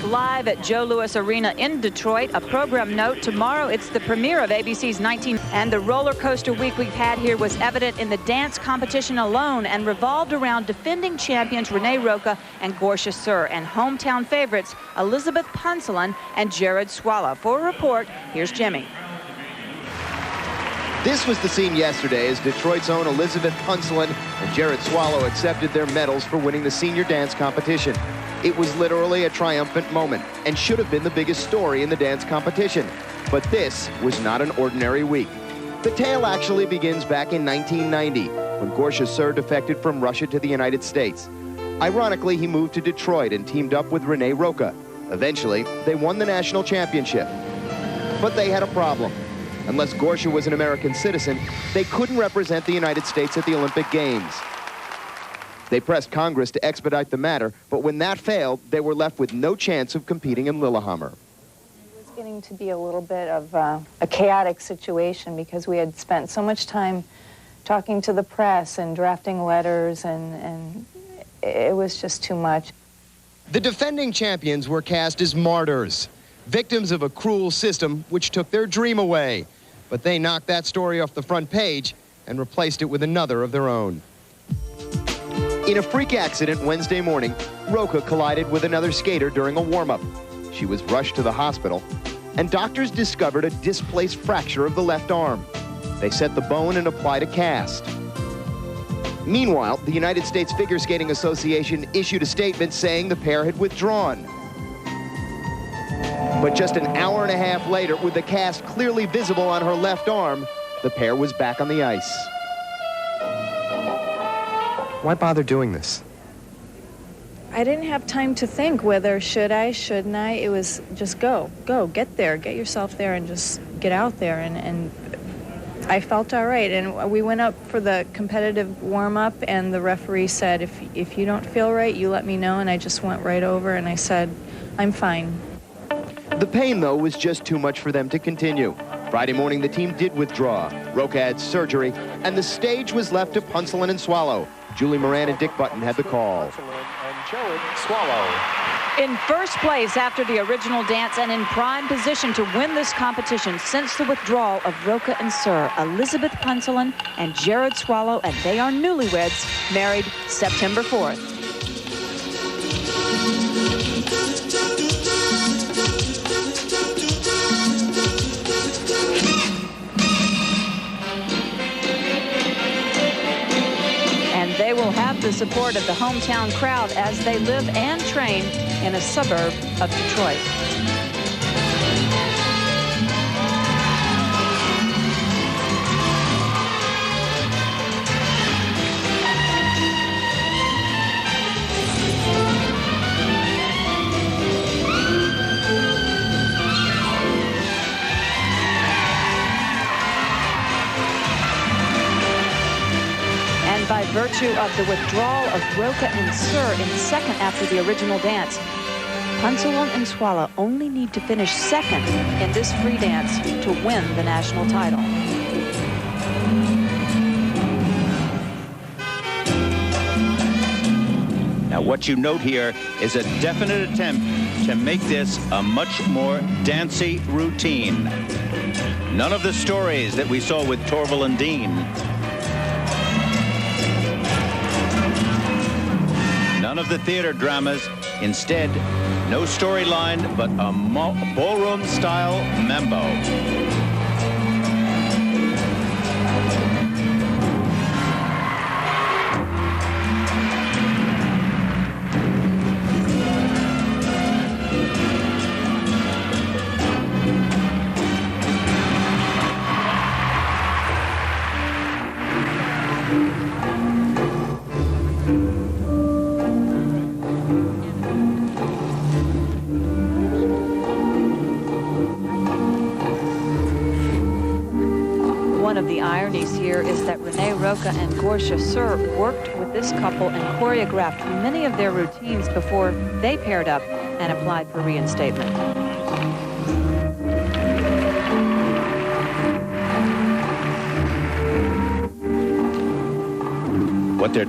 live at Joe Louis Arena in Detroit. A program note, tomorrow it's the premiere of ABC's 19. And the roller coaster week we've had here was evident in the dance competition alone and revolved around defending champions Renee Roca and Gortia Suhr and hometown favorites Elizabeth Punsalan and Jared Swallow. For a report, here's Jimmy. This was the scene yesterday as Detroit's own Elizabeth Punsalan and Jared Swallow accepted their medals for winning the senior dance competition. It was literally a triumphant moment and should have been the biggest story in the dance competition. But this was not an ordinary week. The tale actually begins back in 1990 when Gortia Suhr defected from Russia to the United States. Ironically, he moved to Detroit and teamed up with Renee Roca. Eventually, they won the national championship. But they had a problem. Unless Gortia was an American citizen, they couldn't represent the United States at the Olympic Games. They pressed Congress to expedite the matter, but when that failed, they were left with no chance of competing in Lillehammer. It was getting to be a little bit of a chaotic situation because we had spent so much time talking to the press and drafting letters, and it was just too much. The defending champions were cast as martyrs, victims of a cruel system which took their dream away. But they knocked that story off the front page and replaced it with another of their own. In a freak accident Wednesday morning, Roca collided with another skater during a warm-up. She was rushed to the hospital, and doctors discovered a displaced fracture of the left arm. They set the bone and applied a cast. Meanwhile, the United States Figure Skating Association issued a statement saying the pair had withdrawn. But just an hour and a half later, with the cast clearly visible on her left arm, the pair was back on the ice. Why bother doing this? I didn't have time to think whether should I, shouldn't I. It was just go, get there, get yourself there and just get out there. And I felt all right. And we went up for the competitive warm-up, and the referee said, if you don't feel right, you let me know. And I just went right over and I said, I'm fine. The pain, though, was just too much for them to continue. Friday morning, the team did withdraw. Roca had surgery, and the stage was left to Punsalan and Swallow. Julie Moran and Dick Button had the call. And Jared Swallow. In first place after the original dance and in prime position to win this competition since the withdrawal of Roca and Suhr, Elizabeth Punsalan and Jared Swallow, and they are newlyweds, married September 4th. They will have the support of the hometown crowd as they live and train in a suburb of Detroit. By virtue of the withdrawal of Roca and Suhr in second after the original dance, Punsalan and Swallow only need to finish second in this free dance to win the national title. Now, what you note here is a definite attempt to make this a much more dancey routine. None of the stories that we saw with Torvill and Dean. None of the theater dramas. Instead, no storyline, but a ballroom-style mambo. One of the ironies here is that Renee Roca and Gortia Suhr worked with this couple and choreographed many of their routines before they paired up and applied for reinstatement. What they're